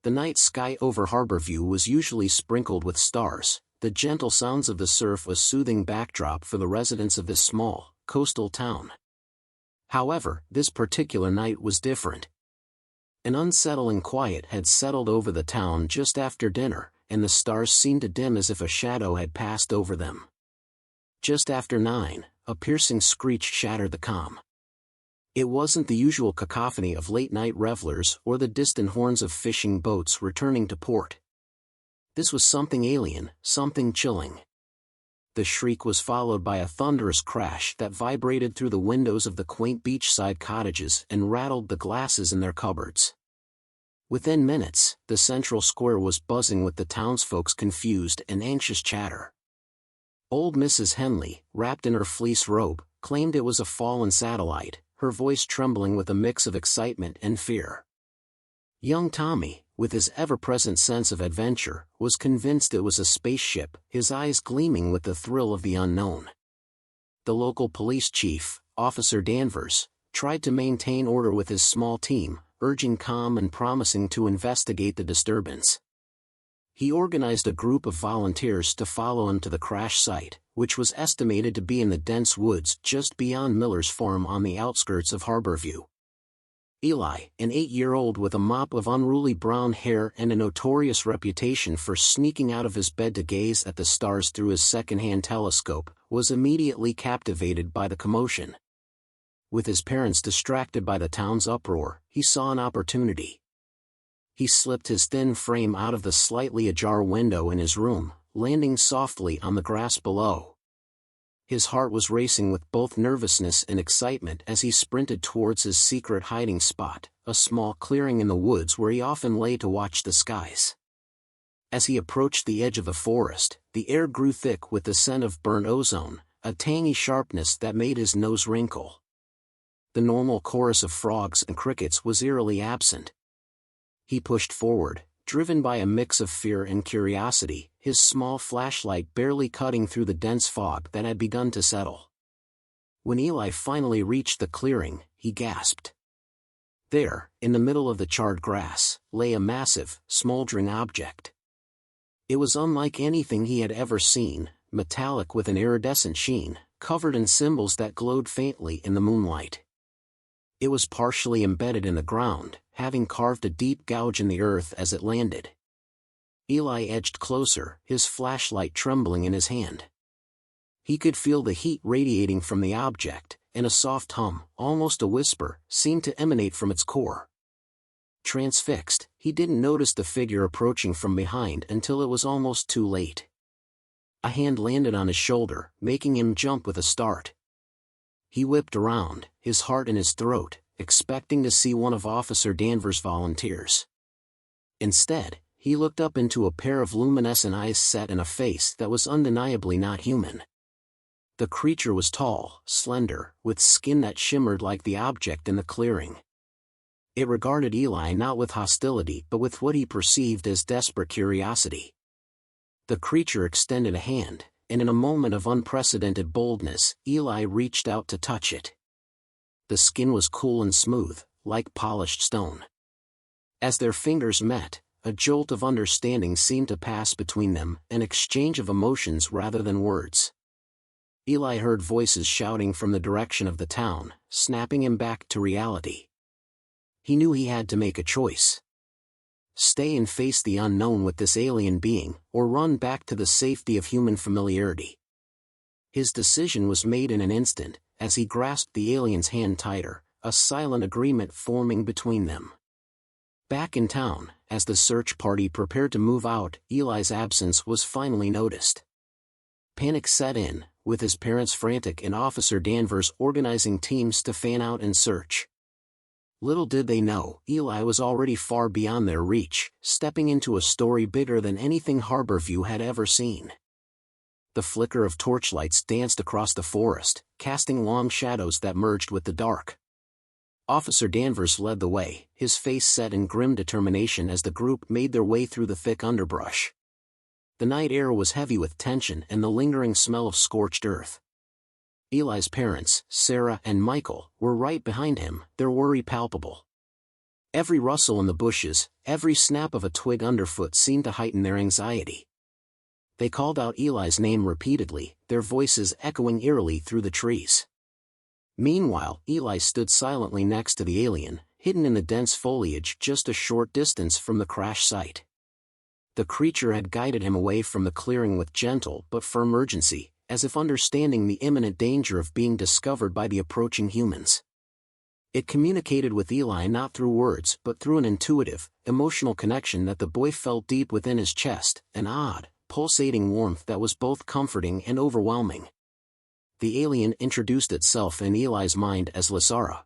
The night sky over Harborview was usually sprinkled with stars. The gentle sounds of the surf was a soothing backdrop for the residents of this small, coastal town. However, this particular night was different. An unsettling quiet had settled over the town just after dinner, and the stars seemed to dim as if a shadow had passed over them. Just after 9, a piercing screech shattered the calm. It wasn't the usual cacophony of late-night revelers or the distant horns of fishing boats returning to port. This was something alien, something chilling. The shriek was followed by a thunderous crash that vibrated through the windows of the quaint beachside cottages and rattled the glasses in their cupboards. Within minutes, the central square was buzzing with the townsfolk's confused and anxious chatter. Old Mrs. Henley, wrapped in her fleece robe, claimed it was a fallen satellite, her voice trembling with a mix of excitement and fear. Young Tommy, with his ever-present sense of adventure, was convinced it was a spaceship, his eyes gleaming with the thrill of the unknown. The local police chief, Officer Danvers, tried to maintain order with his small team, urging calm and promising to investigate the disturbance. He organized a group of volunteers to follow him to the crash site, which was estimated to be in the dense woods just beyond Miller's Farm on the outskirts of Harborview. Eli, an 8-year-old with a mop of unruly brown hair and a notorious reputation for sneaking out of his bed to gaze at the stars through his second-hand telescope, was immediately captivated by the commotion. With his parents distracted by the town's uproar, he saw an opportunity. He slipped his thin frame out of the slightly ajar window in his room, landing softly on the grass below. His heart was racing with both nervousness and excitement as he sprinted towards his secret hiding spot, a small clearing in the woods where he often lay to watch the skies. As he approached the edge of the forest, the air grew thick with the scent of burnt ozone, a tangy sharpness that made his nose wrinkle. The normal chorus of frogs and crickets was eerily absent. He pushed forward, driven by a mix of fear and curiosity, his small flashlight barely cutting through the dense fog that had begun to settle. When Eli finally reached the clearing, he gasped. There, in the middle of the charred grass, lay a massive, smoldering object. It was unlike anything he had ever seen, metallic with an iridescent sheen, covered in symbols that glowed faintly in the moonlight. It was partially embedded in the ground, having carved a deep gouge in the earth as it landed. Eli edged closer, his flashlight trembling in his hand. He could feel the heat radiating from the object, and a soft hum, almost a whisper, seemed to emanate from its core. Transfixed, he didn't notice the figure approaching from behind until it was almost too late. A hand landed on his shoulder, making him jump with a start. He whipped around, his heart in his throat, expecting to see one of Officer Danvers' volunteers. Instead, he looked up into a pair of luminescent eyes set in a face that was undeniably not human. The creature was tall, slender, with skin that shimmered like the object in the clearing. It regarded Eli not with hostility but with what he perceived as desperate curiosity. The creature extended a hand, and in a moment of unprecedented boldness, Eli reached out to touch it. The skin was cool and smooth, like polished stone. As their fingers met, a jolt of understanding seemed to pass between them, an exchange of emotions rather than words. Eli heard voices shouting from the direction of the town, snapping him back to reality. He knew he had to make a choice. Stay and face the unknown with this alien being, or run back to the safety of human familiarity. His decision was made in an instant, as he grasped the alien's hand tighter, a silent agreement forming between them. Back in town, as the search party prepared to move out, Eli's absence was finally noticed. Panic set in, with his parents frantic and Officer Danvers organizing teams to fan out and search. Little did they know, Eli was already far beyond their reach, stepping into a story bigger than anything Harborview had ever seen. The flicker of torchlights danced across the forest, casting long shadows that merged with the dark. Officer Danvers led the way, his face set in grim determination as the group made their way through the thick underbrush. The night air was heavy with tension and the lingering smell of scorched earth. Eli's parents, Sarah and Michael, were right behind him, their worry palpable. Every rustle in the bushes, every snap of a twig underfoot seemed to heighten their anxiety. They called out Eli's name repeatedly, their voices echoing eerily through the trees. Meanwhile, Eli stood silently next to the alien, hidden in the dense foliage just a short distance from the crash site. The creature had guided him away from the clearing with gentle but firm urgency, as if understanding the imminent danger of being discovered by the approaching humans. It communicated with Eli not through words but through an intuitive, emotional connection that the boy felt deep within his chest, an odd, pulsating warmth that was both comforting and overwhelming. The alien introduced itself in Eli's mind as Lasara.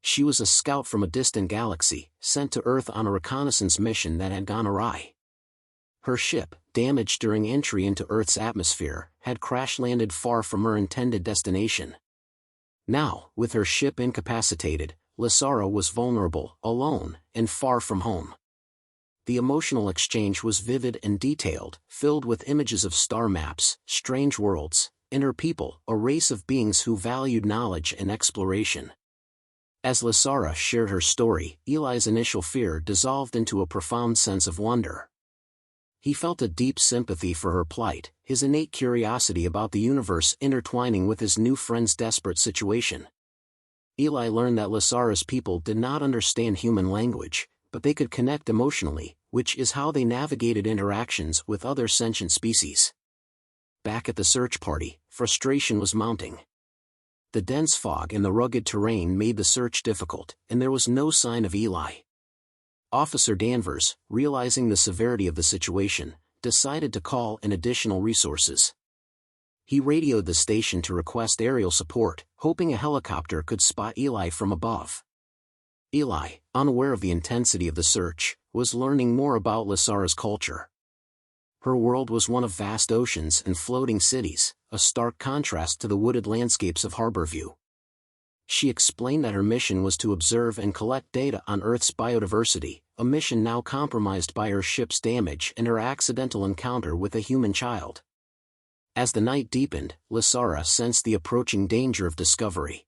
She was a scout from a distant galaxy, sent to Earth on a reconnaissance mission that had gone awry. Her ship, damaged during entry into Earth's atmosphere, had crash-landed far from her intended destination. Now, with her ship incapacitated, Lasara was vulnerable, alone, and far from home. The emotional exchange was vivid and detailed, filled with images of star maps, strange worlds, and her people, a race of beings who valued knowledge and exploration. As Lasara shared her story, Eli's initial fear dissolved into a profound sense of wonder. He felt a deep sympathy for her plight, his innate curiosity about the universe intertwining with his new friend's desperate situation. Eli learned that Lasara's people did not understand human language, but they could connect emotionally, which is how they navigated interactions with other sentient species. Back at the search party, frustration was mounting. The dense fog and the rugged terrain made the search difficult, and there was no sign of Eli. Officer Danvers, realizing the severity of the situation, decided to call in additional resources. He radioed the station to request aerial support, hoping a helicopter could spot Eli from above. Eli, unaware of the intensity of the search, was learning more about Lasara's culture. Her world was one of vast oceans and floating cities, a stark contrast to the wooded landscapes of Harborview. She explained that her mission was to observe and collect data on Earth's biodiversity, a mission now compromised by her ship's damage and her accidental encounter with a human child. As the night deepened, Lasara sensed the approaching danger of discovery.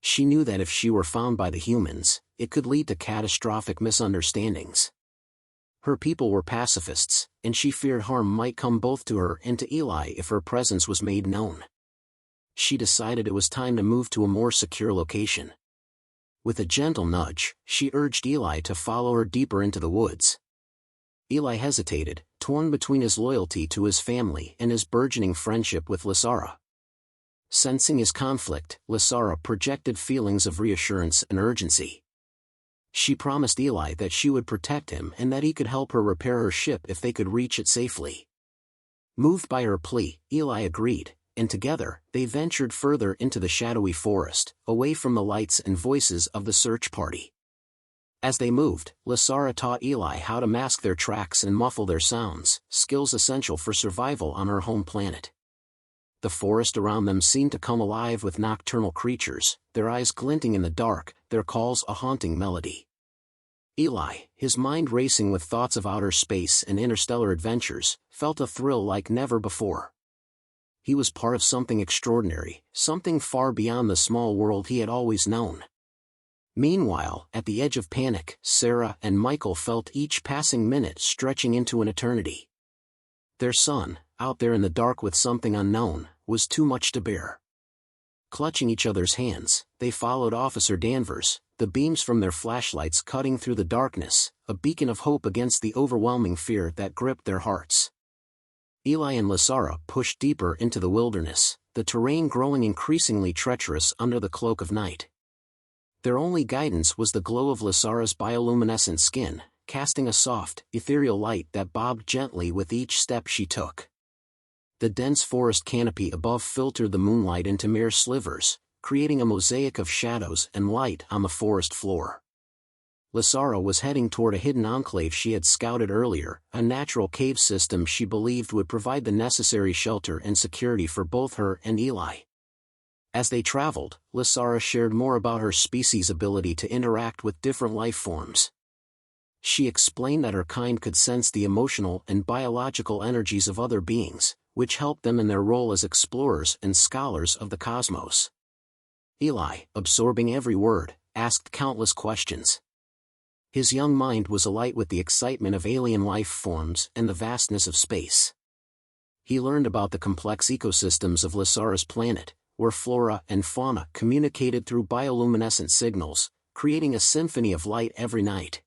She knew that if she were found by the humans, it could lead to catastrophic misunderstandings. Her people were pacifists, and she feared harm might come both to her and to Eli if her presence was made known. She decided it was time to move to a more secure location. With a gentle nudge, she urged Eli to follow her deeper into the woods. Eli hesitated, torn between his loyalty to his family and his burgeoning friendship with Lasara. Sensing his conflict, Lasara projected feelings of reassurance and urgency. She promised Eli that she would protect him and that he could help her repair her ship if they could reach it safely. Moved by her plea, Eli agreed, and together, they ventured further into the shadowy forest, away from the lights and voices of the search party. As they moved, Lasara taught Eli how to mask their tracks and muffle their sounds, skills essential for survival on her home planet. The forest around them seemed to come alive with nocturnal creatures, their eyes glinting in the dark, their calls a haunting melody. Eli, his mind racing with thoughts of outer space and interstellar adventures, felt a thrill like never before. He was part of something extraordinary, something far beyond the small world he had always known. Meanwhile, at the edge of panic, Sarah and Michael felt each passing minute stretching into an eternity. Their son, out there in the dark with something unknown, was too much to bear. Clutching each other's hands, they followed Officer Danvers, the beams from their flashlights cutting through the darkness, a beacon of hope against the overwhelming fear that gripped their hearts. Eli and Lasara pushed deeper into the wilderness, the terrain growing increasingly treacherous under the cloak of night. Their only guidance was the glow of Lasara's bioluminescent skin, casting a soft, ethereal light that bobbed gently with each step she took. The dense forest canopy above filtered the moonlight into mere slivers, creating a mosaic of shadows and light on the forest floor. Lasara was heading toward a hidden enclave she had scouted earlier, a natural cave system she believed would provide the necessary shelter and security for both her and Eli. As they traveled, Lasara shared more about her species' ability to interact with different life forms. She explained that her kind could sense the emotional and biological energies of other beings, which helped them in their role as explorers and scholars of the cosmos. Eli, absorbing every word, asked countless questions. His young mind was alight with the excitement of alien life forms and the vastness of space. He learned about the complex ecosystems of Lysara's planet, where flora and fauna communicated through bioluminescent signals, creating a symphony of light every night.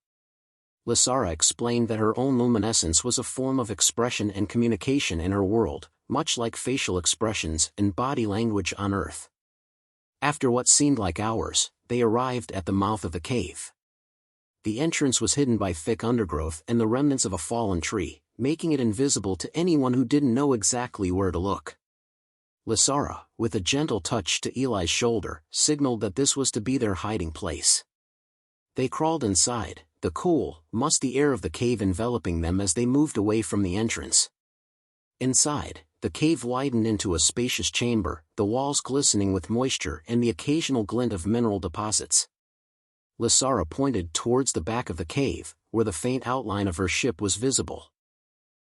Lysara explained that her own luminescence was a form of expression and communication in her world, much like facial expressions and body language on Earth. After what seemed like hours, they arrived at the mouth of the cave. The entrance was hidden by thick undergrowth and the remnants of a fallen tree, making it invisible to anyone who didn't know exactly where to look. Lysara, with a gentle touch to Eli's shoulder, signaled that this was to be their hiding place. They crawled inside, the cool, musty air of the cave enveloping them as they moved away from the entrance. Inside, the cave widened into a spacious chamber, the walls glistening with moisture and the occasional glint of mineral deposits. Lysara pointed towards the back of the cave, where the faint outline of her ship was visible.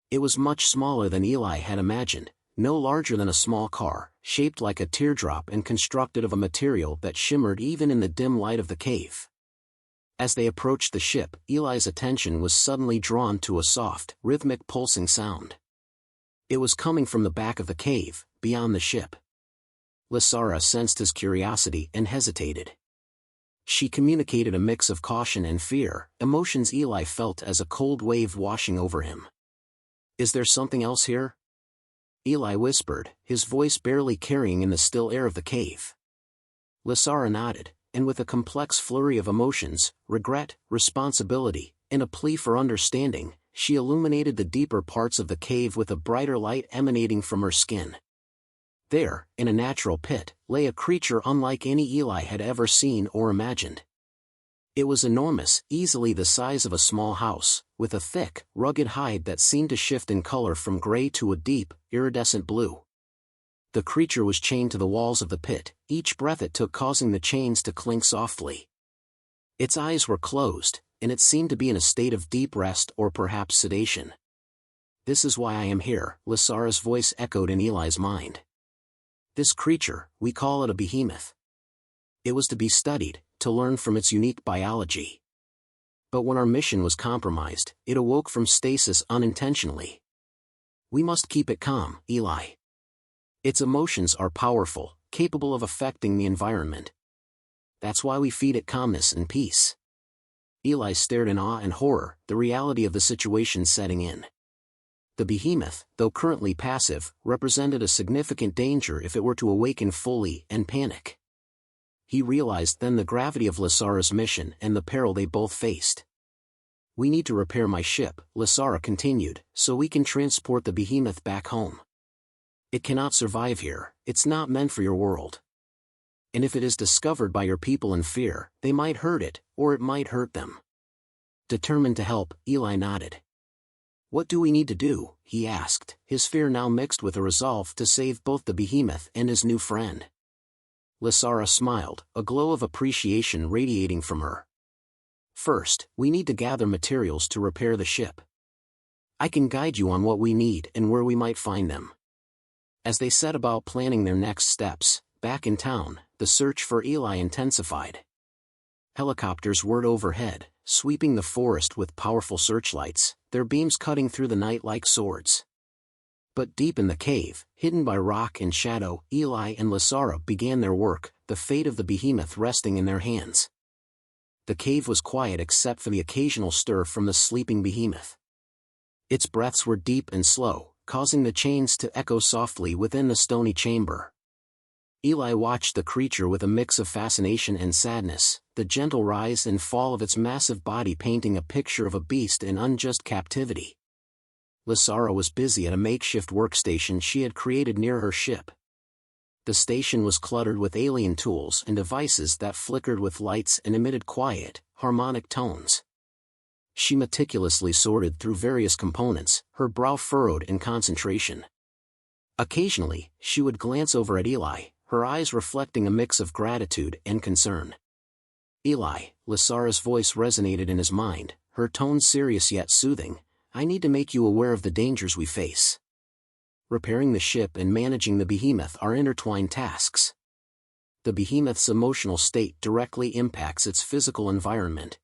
It was much smaller than Eli had imagined, no larger than a small car, shaped like a teardrop and constructed of a material that shimmered even in the dim light of the cave. As they approached the ship, Eli's attention was suddenly drawn to a soft, rhythmic pulsing sound. It was coming from the back of the cave, beyond the ship. Lysara sensed his curiosity and hesitated. She communicated a mix of caution and fear, emotions Eli felt as a cold wave washing over him. "Is there something else here?" Eli whispered, his voice barely carrying in the still air of the cave. Lysara nodded, and with a complex flurry of emotions, regret, responsibility, and a plea for understanding, she illuminated the deeper parts of the cave with a brighter light emanating from her skin. There, in a natural pit, lay a creature unlike any Eli had ever seen or imagined. It was enormous, easily the size of a small house, with a thick, rugged hide that seemed to shift in color from gray to a deep, iridescent blue. The creature was chained to the walls of the pit, each breath it took causing the chains to clink softly. Its eyes were closed, and it seemed to be in a state of deep rest or perhaps sedation. "This is why I am here," Lysara's voice echoed in Eli's mind. "This creature, we call it a behemoth. It was to be studied, to learn from its unique biology. But when our mission was compromised, it awoke from stasis unintentionally. We must keep it calm, Eli. Its emotions are powerful, capable of affecting the environment. That's why we feed it calmness and peace." Eli stared in awe and horror, the reality of the situation setting in. The behemoth, though currently passive, represented a significant danger if it were to awaken fully and panic. He realized then the gravity of Lysara's mission and the peril they both faced. "We need to repair my ship," Lysara continued, "so we can transport the behemoth back home. It cannot survive here, it's not meant for your world. And if it is discovered by your people in fear, they might hurt it, or it might hurt them." Determined to help, Eli nodded. "What do we need to do?" he asked, his fear now mixed with a resolve to save both the behemoth and his new friend. Lysara smiled, a glow of appreciation radiating from her. "First, we need to gather materials to repair the ship. I can guide you on what we need and where we might find them." As they set about planning their next steps, back in town, the search for Eli intensified. Helicopters whirred overhead, sweeping the forest with powerful searchlights, their beams cutting through the night like swords. But deep in the cave, hidden by rock and shadow, Eli and Lysara began their work, the fate of the behemoth resting in their hands. The cave was quiet except for the occasional stir from the sleeping behemoth. Its breaths were deep and slow, causing the chains to echo softly within the stony chamber. Eli watched the creature with a mix of fascination and sadness, the gentle rise and fall of its massive body painting a picture of a beast in unjust captivity. Lysara was busy at a makeshift workstation she had created near her ship. The station was cluttered with alien tools and devices that flickered with lights and emitted quiet, harmonic tones. She meticulously sorted through various components, her brow furrowed in concentration. Occasionally, she would glance over at Eli, her eyes reflecting a mix of gratitude and concern. "Eli," Lysara's voice resonated in his mind, her tone serious yet soothing, "I need to make you aware of the dangers we face. Repairing the ship and managing the behemoth are intertwined tasks. The behemoth's emotional state directly impacts its physical environment.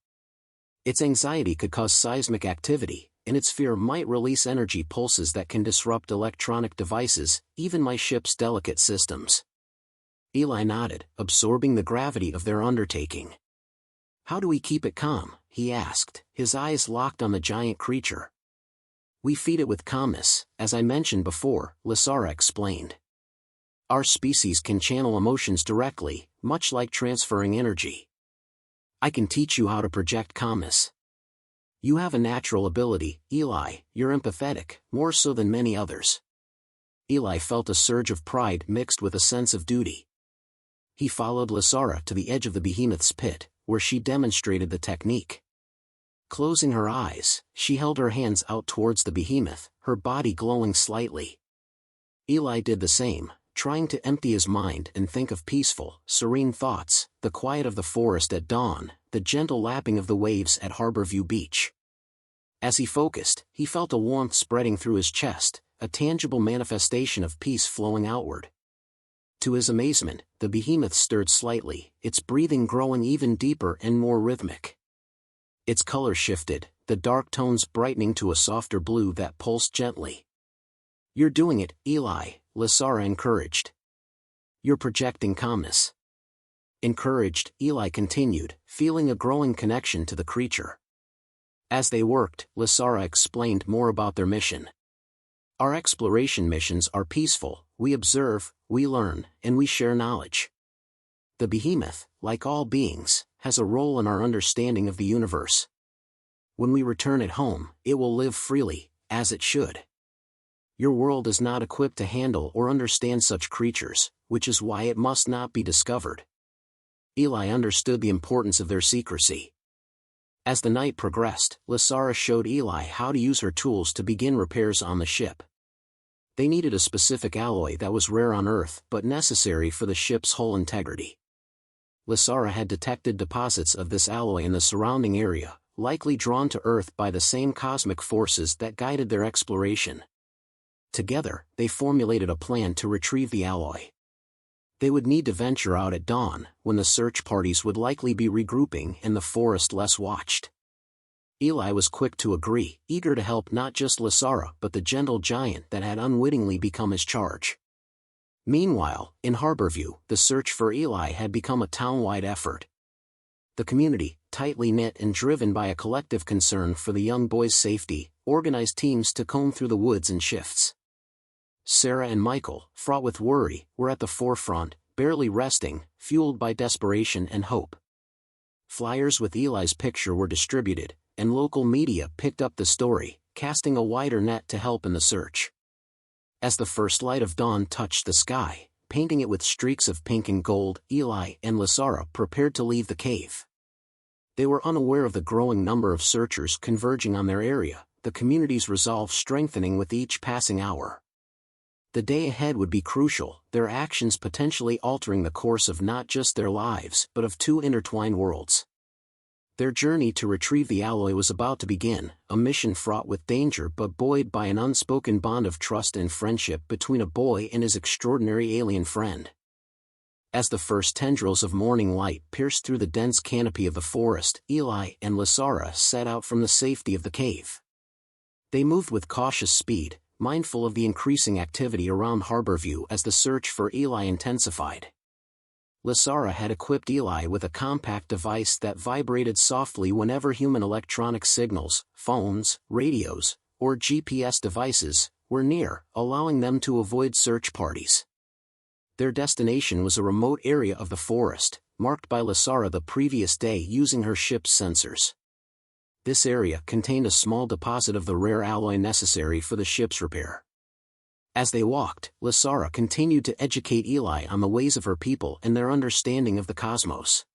Its anxiety could cause seismic activity, and its fear might release energy pulses that can disrupt electronic devices, even my ship's delicate systems. Eli nodded, absorbing the gravity of their undertaking. How do we keep it calm? He asked, his eyes locked on the giant creature. We feed it with calmness, as I mentioned before, Lysara explained. Our species can channel emotions directly, much like transferring energy. I can teach you how to project calmness. You have a natural ability, Eli, you're empathetic, more so than many others. Eli felt a surge of pride mixed with a sense of duty. He followed Lysara to the edge of the behemoth's pit, where she demonstrated the technique. Closing her eyes, she held her hands out towards the behemoth, her body glowing slightly. Eli did the same, trying to empty his mind and think of peaceful, serene thoughts, the quiet of the forest at dawn, the gentle lapping of the waves at Harborview Beach. As he focused, he felt a warmth spreading through his chest, a tangible manifestation of peace flowing outward. To his amazement, the behemoth stirred slightly, its breathing growing even deeper and more rhythmic. Its color shifted, the dark tones brightening to a softer blue that pulsed gently. You're doing it, Eli, Lysara encouraged. You're projecting calmness. Encouraged, Eli continued, feeling a growing connection to the creature. As they worked, Lysara explained more about their mission. Our exploration missions are peaceful, we observe, we learn, and we share knowledge. The behemoth, like all beings, has a role in our understanding of the universe. When we return it home, it will live freely, as it should. Your world is not equipped to handle or understand such creatures, which is why it must not be discovered. Eli understood the importance of their secrecy. As the night progressed, Lysara showed Eli how to use her tools to begin repairs on the ship. They needed a specific alloy that was rare on Earth but necessary for the ship's hull integrity. Lysara had detected deposits of this alloy in the surrounding area, likely drawn to Earth by the same cosmic forces that guided their exploration. Together, they formulated a plan to retrieve the alloy. They would need to venture out at dawn, when the search parties would likely be regrouping and the forest less watched. Eli was quick to agree, eager to help not just Lysara but the gentle giant that had unwittingly become his charge. Meanwhile, in Harborview, the search for Eli had become a town-wide effort. The community, tightly knit and driven by a collective concern for the young boy's safety, organized teams to comb through the woods in shifts. Sarah and Michael, fraught with worry, were at the forefront, barely resting, fueled by desperation and hope. Flyers with Eli's picture were distributed, and local media picked up the story, casting a wider net to help in the search. As the first light of dawn touched the sky, painting it with streaks of pink and gold, Eli and Lysara prepared to leave the cave. They were unaware of the growing number of searchers converging on their area, the community's resolve strengthening with each passing hour. The day ahead would be crucial, their actions potentially altering the course of not just their lives but of two intertwined worlds. Their journey to retrieve the alloy was about to begin, a mission fraught with danger but buoyed by an unspoken bond of trust and friendship between a boy and his extraordinary alien friend. As the first tendrils of morning light pierced through the dense canopy of the forest, Eli and Lysara set out from the safety of the cave. They moved with cautious speed, mindful of the increasing activity around Harborview as the search for Eli intensified. Lysara had equipped Eli with a compact device that vibrated softly whenever human electronic signals, phones, radios, or GPS devices, were near, allowing them to avoid search parties. Their destination was a remote area of the forest, marked by Lysara the previous day using her ship's sensors. This area contained a small deposit of the rare alloy necessary for the ship's repair. As they walked, Lysara continued to educate Eli on the ways of her people and their understanding of the cosmos.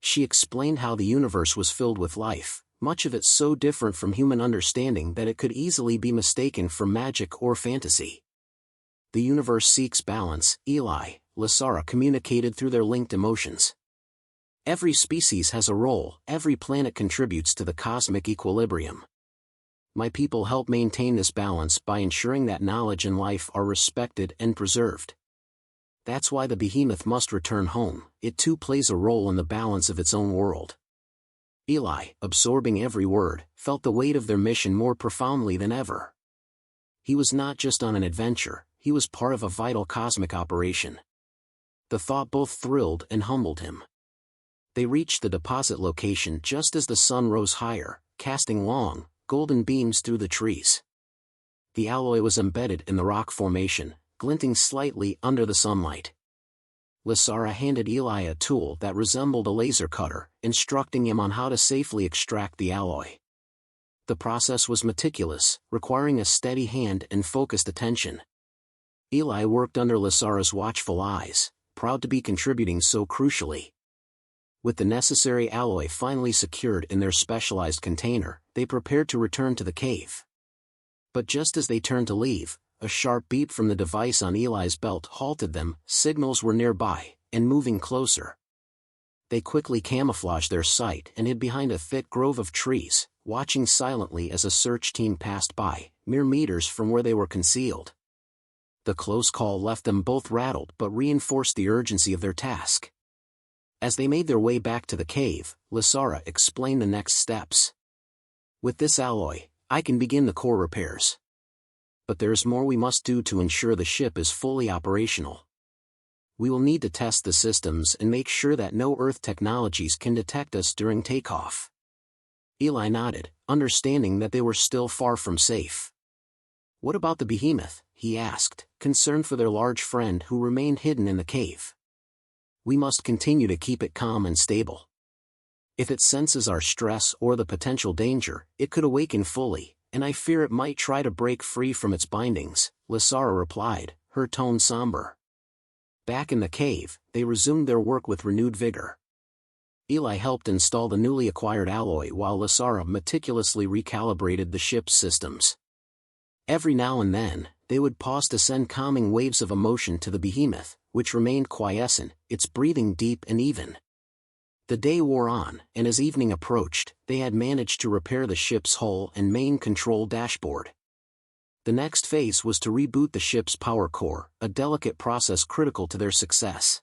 She explained how the universe was filled with life, much of it so different from human understanding that it could easily be mistaken for magic or fantasy. The universe seeks balance, Eli, Lysara communicated through their linked emotions. Every species has a role, every planet contributes to the cosmic equilibrium. My people help maintain this balance by ensuring that knowledge and life are respected and preserved. That's why the behemoth must return home, it too plays a role in the balance of its own world. Eli, absorbing every word, felt the weight of their mission more profoundly than ever. He was not just on an adventure, he was part of a vital cosmic operation. The thought both thrilled and humbled him. They reached the deposit location just as the sun rose higher, casting long, golden beams through the trees. The alloy was embedded in the rock formation, glinting slightly under the sunlight. Lysara handed Eli a tool that resembled a laser cutter, instructing him on how to safely extract the alloy. The process was meticulous, requiring a steady hand and focused attention. Eli worked under Lysara's watchful eyes, proud to be contributing so crucially. With the necessary alloy finally secured in their specialized container, they prepared to return to the cave. But just as they turned to leave, a sharp beep from the device on Eli's belt halted them. Signals were nearby, and moving closer. They quickly camouflaged their sight and hid behind a thick grove of trees, watching silently as a search team passed by, mere meters from where they were concealed. The close call left them both rattled but reinforced the urgency of their task. As they made their way back to the cave, Lysara explained the next steps. With this alloy, I can begin the core repairs. But there's more we must do to ensure the ship is fully operational. We will need to test the systems and make sure that no Earth technologies can detect us during takeoff. Eli nodded, understanding that they were still far from safe. What about the behemoth? He asked, concerned for their large friend who remained hidden in the cave. We must continue to keep it calm and stable. If it senses our stress or the potential danger, it could awaken fully, and I fear it might try to break free from its bindings, Lysara replied, her tone somber. Back in the cave, they resumed their work with renewed vigor. Eli helped install the newly acquired alloy while Lysara meticulously recalibrated the ship's systems. Every now and then, they would pause to send calming waves of emotion to the behemoth, which remained quiescent, its breathing deep and even. The day wore on, and as evening approached, they had managed to repair the ship's hull and main control dashboard. The next phase was to reboot the ship's power core, a delicate process critical to their success.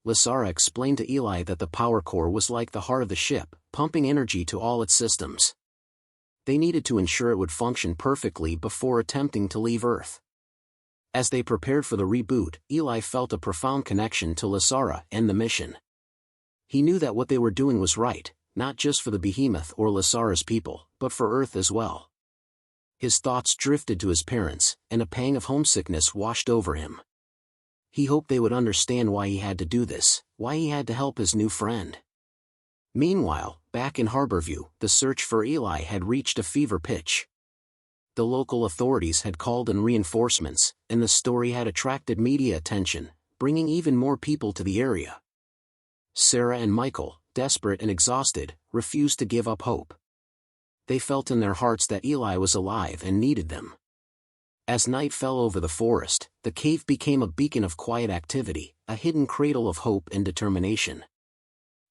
Lysara explained to Eli that the power core was like the heart of the ship, pumping energy to all its systems. They needed to ensure it would function perfectly before attempting to leave Earth. As they prepared for the reboot, Eli felt a profound connection to Lysara and the mission. He knew that what they were doing was right, not just for the behemoth or Lysara's people, but for Earth as well. His thoughts drifted to his parents, and a pang of homesickness washed over him. He hoped they would understand why he had to do this, why he had to help his new friend. Meanwhile, back in Harborview, the search for Eli had reached a fever pitch. The local authorities had called in reinforcements, and the story had attracted media attention, bringing even more people to the area. Sarah and Michael, desperate and exhausted, refused to give up hope. They felt in their hearts that Eli was alive and needed them. As night fell over the forest, the cave became a beacon of quiet activity, a hidden cradle of hope and determination.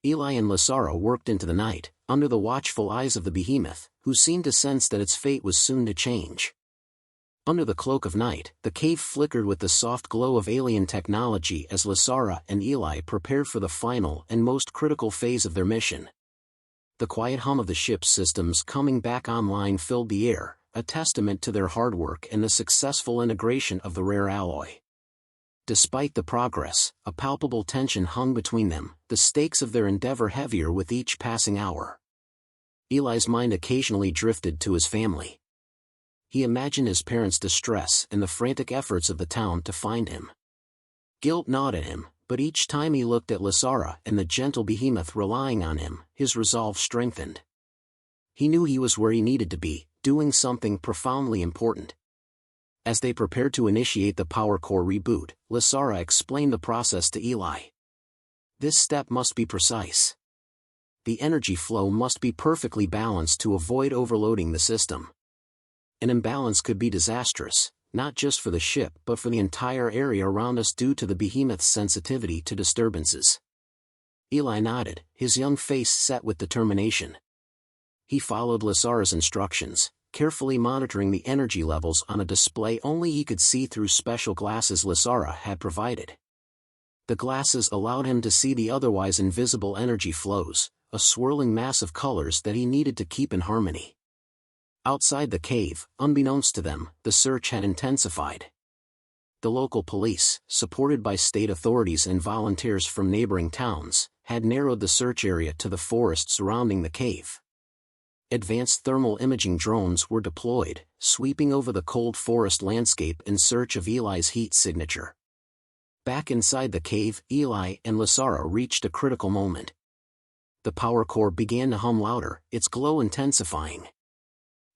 Eli and Lysara worked into the night, under the watchful eyes of the behemoth, who seemed to sense that its fate was soon to change. Under the cloak of night, the cave flickered with the soft glow of alien technology as Lysara and Eli prepared for the final and most critical phase of their mission. The quiet hum of the ship's systems coming back online filled the air, a testament to their hard work and the successful integration of the rare alloy. Despite the progress, a palpable tension hung between them, the stakes of their endeavor heavier with each passing hour. Eli's mind occasionally drifted to his family. He imagined his parents' distress and the frantic efforts of the town to find him. Guilt gnawed at him, but each time he looked at Lysara and the gentle behemoth relying on him, his resolve strengthened. He knew he was where he needed to be, doing something profoundly important. As they prepared to initiate the power core reboot, Lysara explained the process to Eli. This step must be precise. The energy flow must be perfectly balanced to avoid overloading the system. An imbalance could be disastrous, not just for the ship but for the entire area around us due to the behemoth's sensitivity to disturbances. Eli nodded, his young face set with determination. He followed Lysara's instructions, carefully monitoring the energy levels on a display only he could see through special glasses Lysara had provided. The glasses allowed him to see the otherwise invisible energy flows, a swirling mass of colors that he needed to keep in harmony. Outside the cave, unbeknownst to them, the search had intensified. The local police, supported by state authorities and volunteers from neighboring towns, had narrowed the search area to the forest surrounding the cave. Advanced thermal imaging drones were deployed, sweeping over the cold forest landscape in search of Eli's heat signature. Back inside the cave, Eli and Lasara reached a critical moment. The power core began to hum louder, its glow intensifying.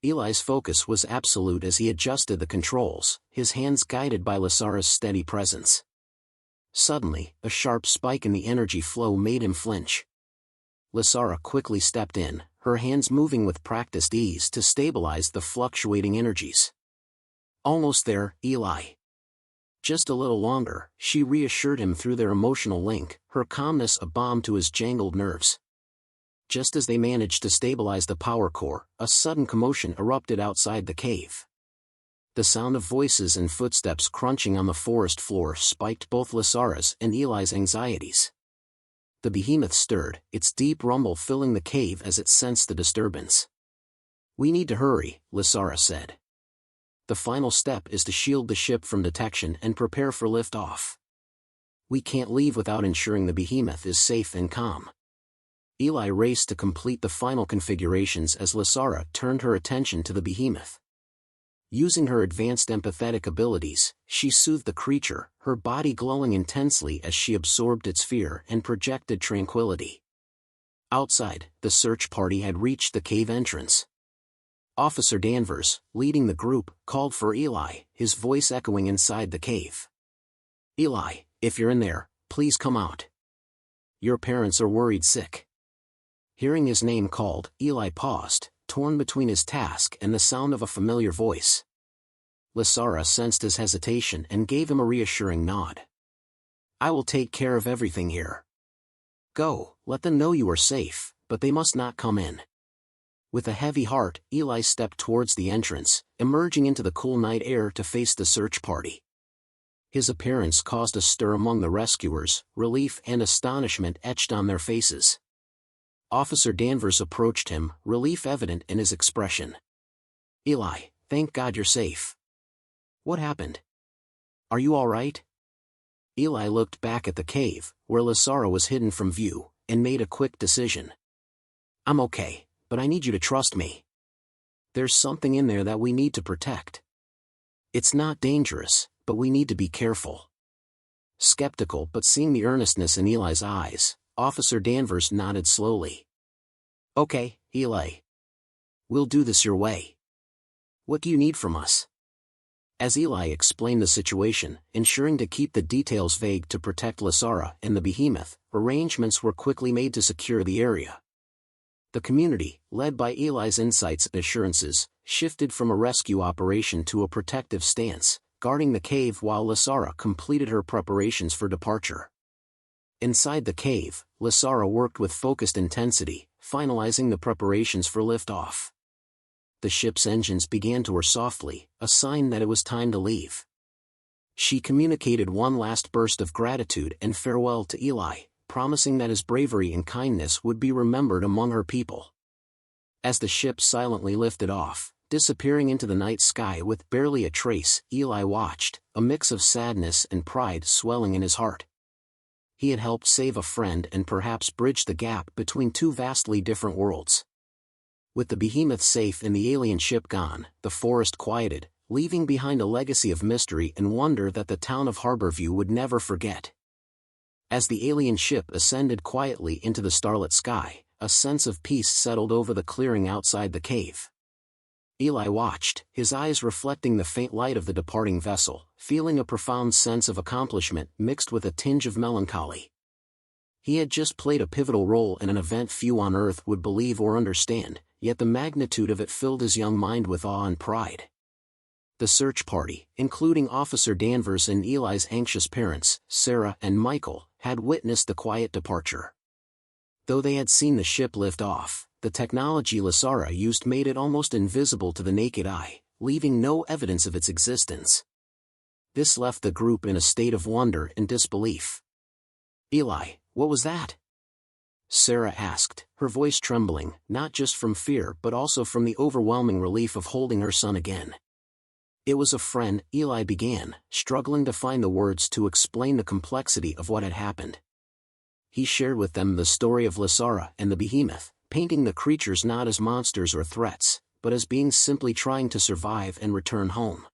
Eli's focus was absolute as he adjusted the controls, his hands guided by Lasara's steady presence. Suddenly, a sharp spike in the energy flow made him flinch. Lasara quickly stepped in, her hands moving with practiced ease to stabilize the fluctuating energies. Almost there, Eli. Just a little longer, she reassured him through their emotional link, her calmness a balm to his jangled nerves. Just as they managed to stabilize the power core, a sudden commotion erupted outside the cave. The sound of voices and footsteps crunching on the forest floor spiked both Lasara's and Eli's anxieties. The behemoth stirred, its deep rumble filling the cave as it sensed the disturbance. "We need to hurry," Lasara said. "The final step is to shield the ship from detection and prepare for liftoff. We can't leave without ensuring the behemoth is safe and calm." Eli raced to complete the final configurations as Lasara turned her attention to the behemoth. Using her advanced empathetic abilities, she soothed the creature, her body glowing intensely as she absorbed its fear and projected tranquility. Outside, the search party had reached the cave entrance. Officer Danvers, leading the group, called for Eli, his voice echoing inside the cave. "Eli, if you're in there, please come out. Your parents are worried sick." Hearing his name called, Eli paused, torn between his task and the sound of a familiar voice. Lasara sensed his hesitation and gave him a reassuring nod. "I will take care of everything here. Go, let them know you are safe, but they must not come in." With a heavy heart, Eli stepped towards the entrance, emerging into the cool night air to face the search party. His appearance caused a stir among the rescuers, relief and astonishment etched on their faces. Officer Danvers approached him, relief evident in his expression. "Eli, thank God you're safe. What happened? Are you all right?" Eli looked back at the cave, where Lasara was hidden from view, and made a quick decision. "I'm okay, but I need you to trust me. There's something in there that we need to protect. It's not dangerous, but we need to be careful." Skeptical but seeing the earnestness in Eli's eyes, Officer Danvers nodded slowly. "Okay, Eli. We'll do this your way. What do you need from us?" As Eli explained the situation, ensuring to keep the details vague to protect Lasara and the behemoth, arrangements were quickly made to secure the area. The community, led by Eli's insights and assurances, shifted from a rescue operation to a protective stance, guarding the cave while Lasara completed her preparations for departure. Inside the cave, Lasara worked with focused intensity, finalizing the preparations for liftoff. The ship's engines began to whir softly, a sign that it was time to leave. She communicated one last burst of gratitude and farewell to Eli, promising that his bravery and kindness would be remembered among her people. As the ship silently lifted off, disappearing into the night sky with barely a trace, Eli watched, a mix of sadness and pride swelling in his heart. He had helped save a friend and perhaps bridge the gap between two vastly different worlds. With the behemoth safe and the alien ship gone, the forest quieted, leaving behind a legacy of mystery and wonder that the town of Harborview would never forget. As the alien ship ascended quietly into the starlit sky, a sense of peace settled over the clearing outside the cave. Eli watched, his eyes reflecting the faint light of the departing vessel, feeling a profound sense of accomplishment mixed with a tinge of melancholy. He had just played a pivotal role in an event few on Earth would believe or understand, yet the magnitude of it filled his young mind with awe and pride. The search party, including Officer Danvers and Eli's anxious parents, Sarah and Michael, had witnessed the quiet departure. Though they had seen the ship lift off, the technology Lasara used made it almost invisible to the naked eye, leaving no evidence of its existence. This left the group in a state of wonder and disbelief. "Eli, what was that?" Sarah asked, her voice trembling, not just from fear but also from the overwhelming relief of holding her son again. It was a friend, Eli began, struggling to find the words to explain the complexity of what had happened. He shared with them the story of Lysara and the behemoth, painting the creatures not as monsters or threats, but as beings simply trying to survive and return home.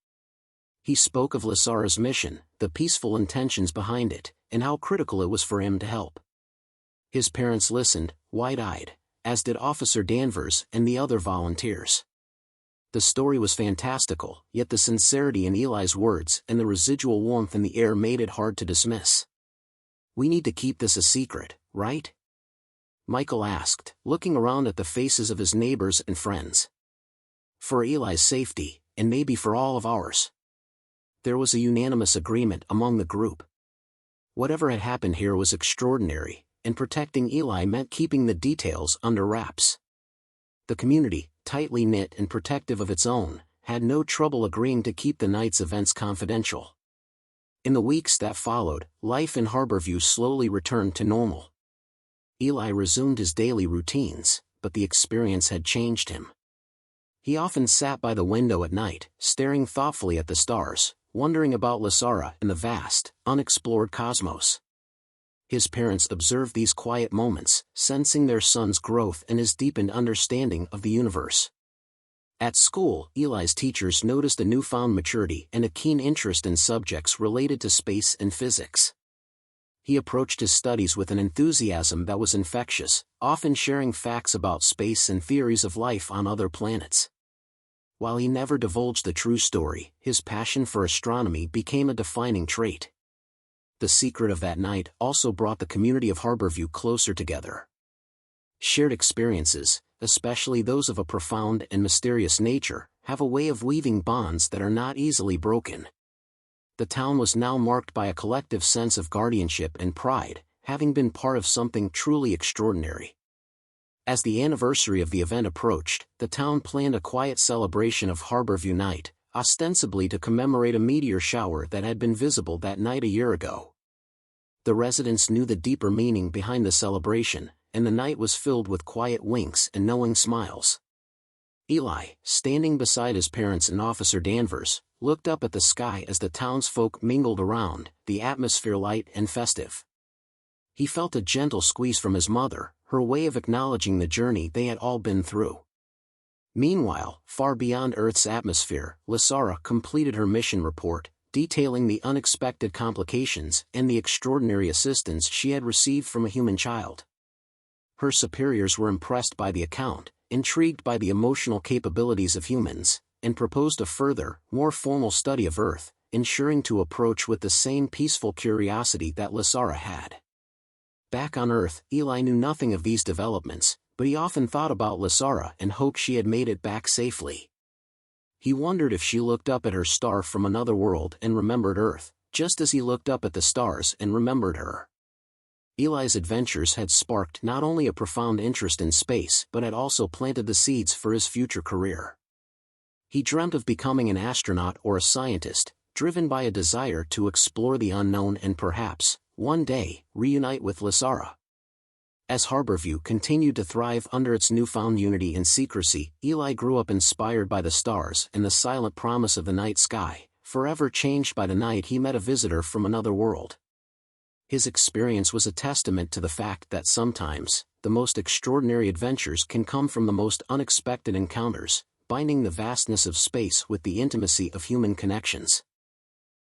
He spoke of Lysara's mission, the peaceful intentions behind it, and how critical it was for him to help. His parents listened, wide-eyed, as did Officer Danvers and the other volunteers. The story was fantastical, yet the sincerity in Eli's words and the residual warmth in the air made it hard to dismiss. "We need to keep this a secret, right?" Michael asked, looking around at the faces of his neighbors and friends. "For Eli's safety, and maybe for all of ours." There was a unanimous agreement among the group. Whatever had happened here was extraordinary, and protecting Eli meant keeping the details under wraps. The community, tightly knit and protective of its own, had no trouble agreeing to keep the night's events confidential. In the weeks that followed, life in Harborview slowly returned to normal. Eli resumed his daily routines, but the experience had changed him. He often sat by the window at night, staring thoughtfully at the stars, wondering about Lysara and the vast, unexplored cosmos. His parents observed these quiet moments, sensing their son's growth and his deepened understanding of the universe. At school, Eli's teachers noticed a newfound maturity and a keen interest in subjects related to space and physics. He approached his studies with an enthusiasm that was infectious, often sharing facts about space and theories of life on other planets. While he never divulged the true story, his passion for astronomy became a defining trait. The secret of that night also brought the community of Harborview closer together. Shared experiences, especially those of a profound and mysterious nature, have a way of weaving bonds that are not easily broken. The town was now marked by a collective sense of guardianship and pride, having been part of something truly extraordinary. As the anniversary of the event approached, the town planned a quiet celebration of Harborview Night, ostensibly to commemorate a meteor shower that had been visible that night a year ago. The residents knew the deeper meaning behind the celebration, and the night was filled with quiet winks and knowing smiles. Eli, standing beside his parents and Officer Danvers, looked up at the sky as the townsfolk mingled around, the atmosphere light and festive. He felt a gentle squeeze from his mother, her way of acknowledging the journey they had all been through. Meanwhile, far beyond Earth's atmosphere, Lysara completed her mission report, detailing the unexpected complications and the extraordinary assistance she had received from a human child. Her superiors were impressed by the account, intrigued by the emotional capabilities of humans, and proposed a further, more formal study of Earth, ensuring to approach with the same peaceful curiosity that Lysara had. Back on Earth, Eli knew nothing of these developments, but he often thought about Lysara and hoped she had made it back safely. He wondered if she looked up at her star from another world and remembered Earth, just as he looked up at the stars and remembered her. Eli's adventures had sparked not only a profound interest in space but had also planted the seeds for his future career. He dreamt of becoming an astronaut or a scientist, driven by a desire to explore the unknown and perhaps, one day, reunite with Lysara. As Harborview continued to thrive under its newfound unity and secrecy, Eli grew up inspired by the stars and the silent promise of the night sky, forever changed by the night he met a visitor from another world. His experience was a testament to the fact that sometimes, the most extraordinary adventures can come from the most unexpected encounters, binding the vastness of space with the intimacy of human connections.